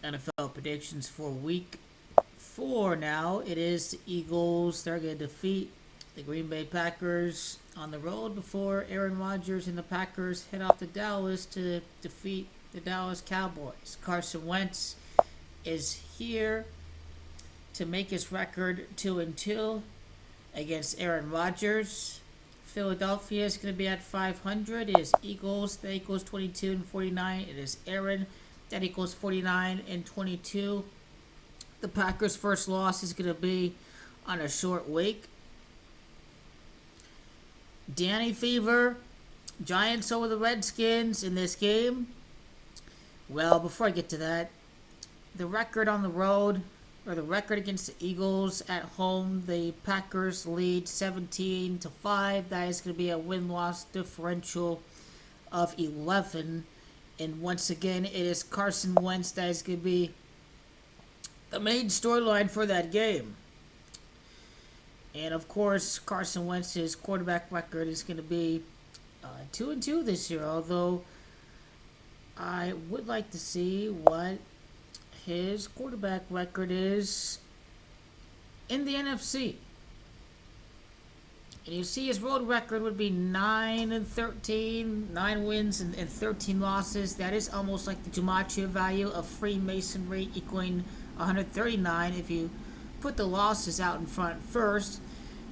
NFL predictions for week 4 now. It is the Eagles. They're going to defeat the Green Bay Packers on the road before Aaron Rodgers and the Packers head off to Dallas to defeat the Dallas Cowboys. Carson Wentz is here to make his record 2-2 against Aaron Rodgers. Philadelphia is going to be at 500. It is Eagles. That equals 22-49. It is Aaron. That equals 49-22. The Packers' first loss is going to be on a short week. Danny Fever, Giants over the Redskins in this game. Well, before I get to that, the record on the road, or the record against the Eagles at home, the Packers lead 17-5. That is going to be a win-loss differential of 11. And once again, it is Carson Wentz that is going to be the main storyline for that game. And of course, Carson Wentz's quarterback record is going to be 2-2 this year. Although I would like to see what his quarterback record is in the NFC. And you see his road record would be 9-13, 9 wins and 13 losses. That is almost like the gematria value of Freemasonry equaling 139 if you put the losses out in front first.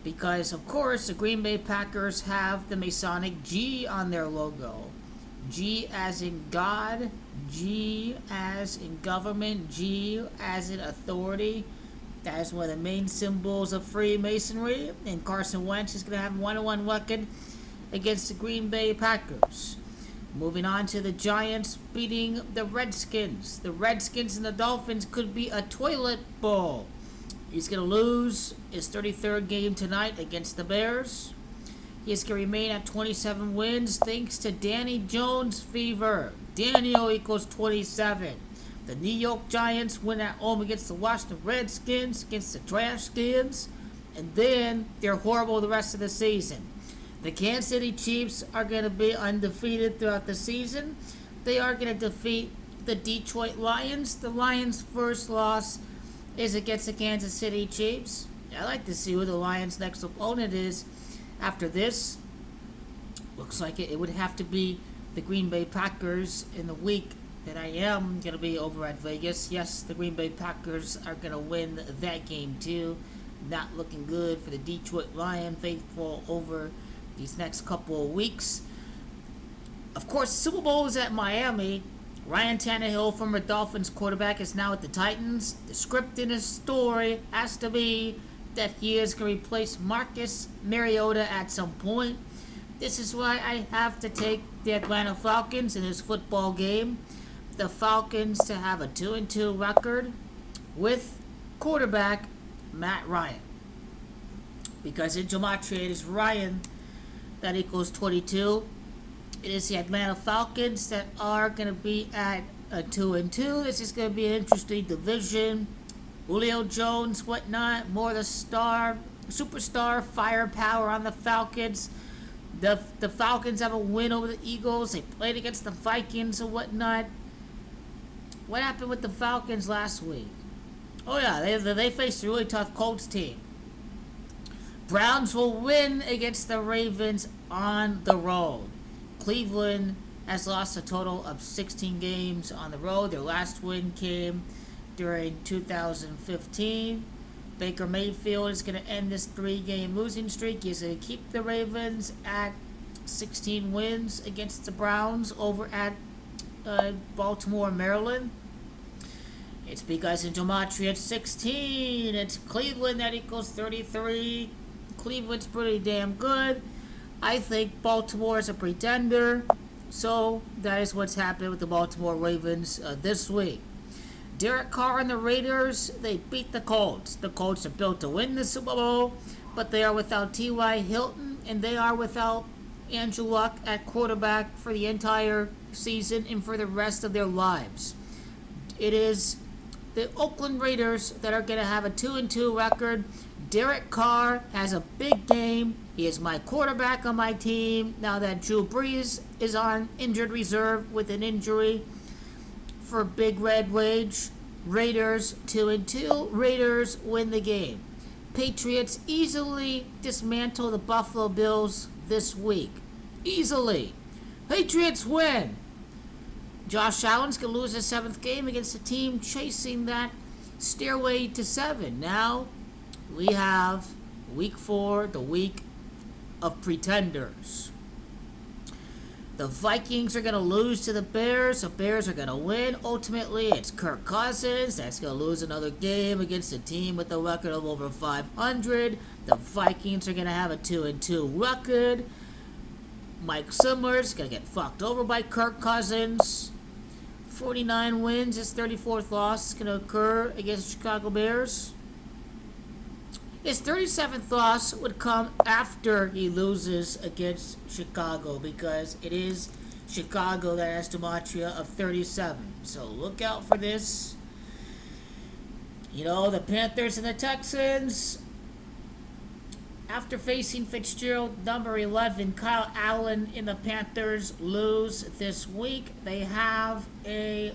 Because, of course, the Green Bay Packers have the Masonic G on their logo. G as in God, G as in government, G as in authority. That is one of the main symbols of Freemasonry. And Carson Wentz is going to have a 1-1 record against the Green Bay Packers. Moving on to the Giants beating the Redskins. The Redskins and the Dolphins could be a toilet bowl. He's going to lose his 33rd game tonight against the Bears. He is going to remain at 27 wins thanks to Danny Jones fever. Daniel equals 27. The New York Giants win at home against the Washington Redskins, against the Trash Skins, and then they're horrible the rest of the season. The Kansas City Chiefs are going to be undefeated throughout the season. They are going to defeat the Detroit Lions. The Lions' first loss is against the Kansas City Chiefs. I'd like to see who the Lions' next opponent is after this. Looks like it would have to be the Green Bay Packers in the week that I am going to be over at Vegas. Yes, the Green Bay Packers are going to win that game too. Not looking good for the Detroit Lion faithful over these next couple of weeks. Of course, Super Bowl is at Miami. Ryan Tannehill, former Dolphins quarterback, is now at the Titans. The script in his story has to be that he is going to replace Marcus Mariota at some point. This is why I have to take the Atlanta Falcons in this football game. The Falcons to have a 2-2 record with quarterback Matt Ryan. Because in gematria it is Ryan that equals 22. It is the Atlanta Falcons that are going to be at a 2-2. This is going to be an interesting division. Julio Jones, whatnot, more of the superstar firepower on the Falcons. The Falcons have a win over the Eagles. They played against the Vikings and whatnot. What happened with the Falcons last week? Oh yeah, they faced a really tough Colts team. Browns will win against the Ravens on the road. Cleveland has lost a total of 16 games on the road. Their last win came during 2015. Baker Mayfield is going to end this 3-game losing streak. He's going to keep the Ravens at 16 wins against the Browns over at Baltimore, Maryland. It's because in gematria it's 16. It's Cleveland that equals 33. Cleveland's pretty damn good. I think Baltimore is a pretender. So that is what's happening with the Baltimore Ravens this week. Derek Carr and the Raiders, they beat the Colts. The Colts are built to win the Super Bowl, but they are without T.Y. Hilton, and they are without Andrew Luck at quarterback for the entire season and for the rest of their lives. It is the Oakland Raiders that are going to have a 2-2 record. Derek Carr has a big game. He is my quarterback on my team now that Drew Brees is on injured reserve with an injury for Big Red Rage. Raiders 2-2. Raiders win the game. Patriots easily dismantle the Buffalo Bills this week. Easily. Patriots win. Josh Allen's going to lose his 7th game against a team chasing that stairway to 7. Now we have week 4, the week of pretenders. The Vikings are going to lose to the Bears. The Bears are going to win. Ultimately, it's Kirk Cousins that's going to lose another game against a team with a record of over 500. The Vikings are going to have a 2-2 record. Mike Zimmer's going to get fucked over by Kirk Cousins. 49 wins. His 34th loss is going to occur against the Chicago Bears. His 37th loss would come after he loses against Chicago, because it is Chicago that has gematria of 37. So look out for this. You know, the Panthers and the Texans, after facing Fitzgerald, number 11, Kyle Allen in the Panthers lose this week. They have a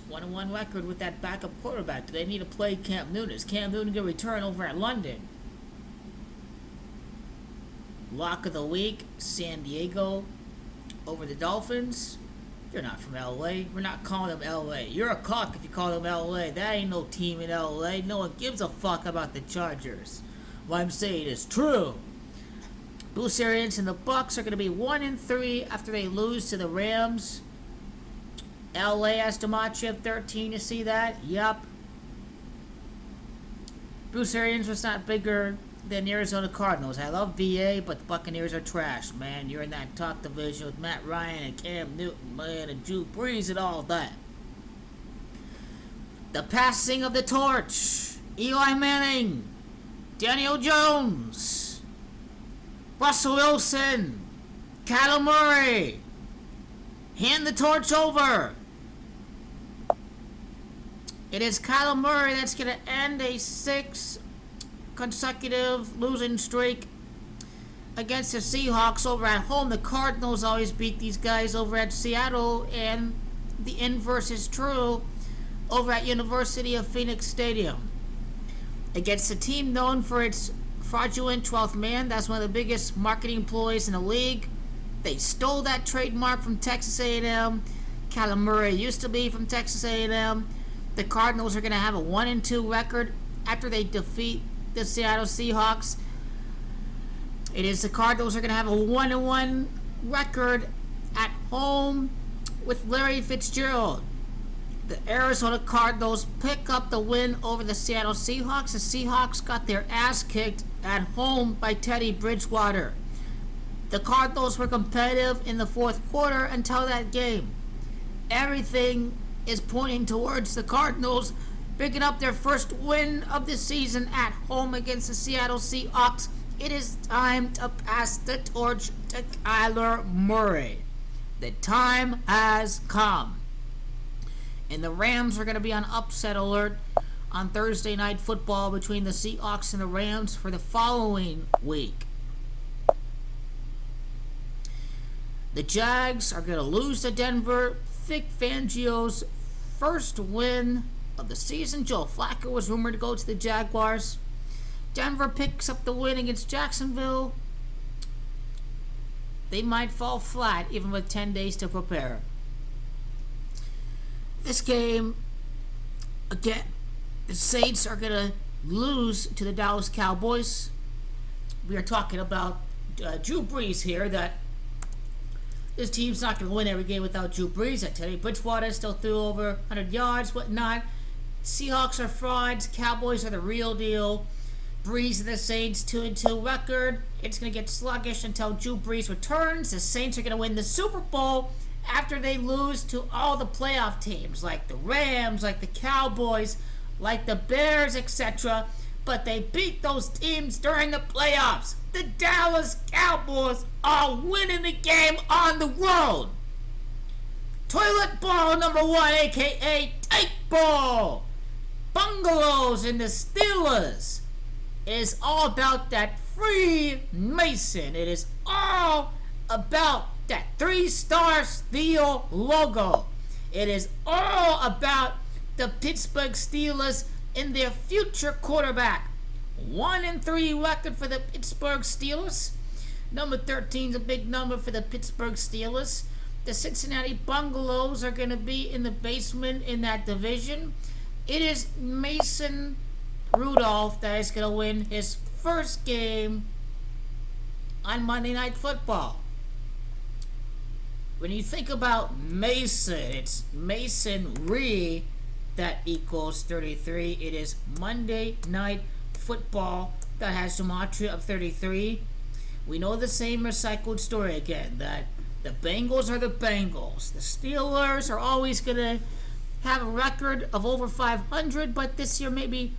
1-1 record with that backup quarterback. Do they need to play Cam Newton? Is Cam Newton going to return over at London? Lock of the week, San Diego over the Dolphins. You're not from LA. We're not calling them LA. You're a cock if you call them LA. That ain't no team in LA. No one gives a fuck about the Chargers. What I'm saying is true. Bruce Arians and the Bucks are going to be 1-3 after they lose to the Rams. LA has gematria of 13. You see that? Yup. Bruce Arians was not bigger than the Arizona Cardinals. I love VA, but the Buccaneers are trash, man. You're in that top division with Matt Ryan and Cam Newton, man, and Drew Brees and all that. The passing of the torch. Eli Manning, Daniel Jones, Russell Wilson, Kyler Murray. Hand the torch over. It is Kyler Murray that's going to end a 6 consecutive losing streak against the Seahawks over at home. The Cardinals always beat these guys over at Seattle, and the inverse is true over at University of Phoenix Stadium. Against a team known for its fraudulent 12th man, that's one of the biggest marketing employees in the league. They stole that trademark from Texas A&M. Kyler Murray used to be from Texas A&M. The Cardinals are going to have a 1-2 record after they defeat the Seattle Seahawks. It is the Cardinals are going to have a 1-1 record at home with Larry Fitzgerald. The Arizona Cardinals pick up the win over the Seattle Seahawks. The Seahawks got their ass kicked at home by Teddy Bridgewater. The Cardinals were competitive in the 4th quarter until that game. Everything is pointing towards the Cardinals picking up their first win of the season at home against the Seattle Seahawks. It is time to pass the torch to Kyler Murray. The time has come. And the Rams are going to be on upset alert on Thursday Night Football between the Seahawks and the Rams for the following week. The Jags are going to lose to Denver. Vic Fangio's first win of the season. Joe Flacco was rumored to go to the Jaguars. Denver picks up the win against Jacksonville. They might fall flat even with 10 days to prepare. This game, again, the Saints are going to lose to the Dallas Cowboys. We are talking about Drew Brees here, that this team's not going to win every game without Drew Brees. That Teddy Bridgewater still threw over 100 yards, whatnot. Seahawks are frauds. Cowboys are the real deal. Brees and the Saints 2-2 record. It's going to get sluggish until Drew Brees returns. The Saints are going to win the Super Bowl after they lose to all the playoff teams, like the Rams, like the Cowboys, like the Bears, etc. But they beat those teams during the playoffs. The Dallas Cowboys are winning the game on the road. Toilet ball number 1, a.k.a. tight ball. Bungalows in the Steelers. It is all about that Freemason. It is all about that 3-star steel logo. It is all about the Pittsburgh Steelers and their future quarterback. 1-3 record for the Pittsburgh Steelers. Number 13 is a big number for the Pittsburgh Steelers. The Cincinnati Bungalows are going to be in the basement in that division. It is Mason Rudolph that is going to win his first game on Monday Night Football. When you think about Mason, it's Masonry that equals 33. It is Monday Night Football that has gematria of 33. We know the same recycled story again, that the Bengals are the Bengals. The Steelers are always going to have a record of over 500, but this year maybe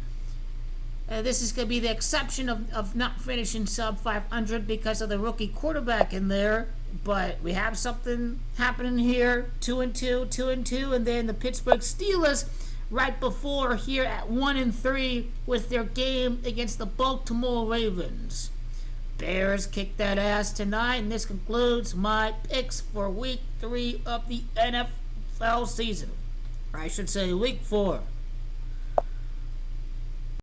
this is going to be the exception of not finishing sub 500 because of the rookie quarterback in there. But we have something happening here, 2-2, 2-2, and then the Pittsburgh Steelers right before here at 1-3 with their game against the Baltimore Ravens. Bears kick that ass tonight, and this concludes my picks for Week 3 of the NFL season. Or I should say Week 4.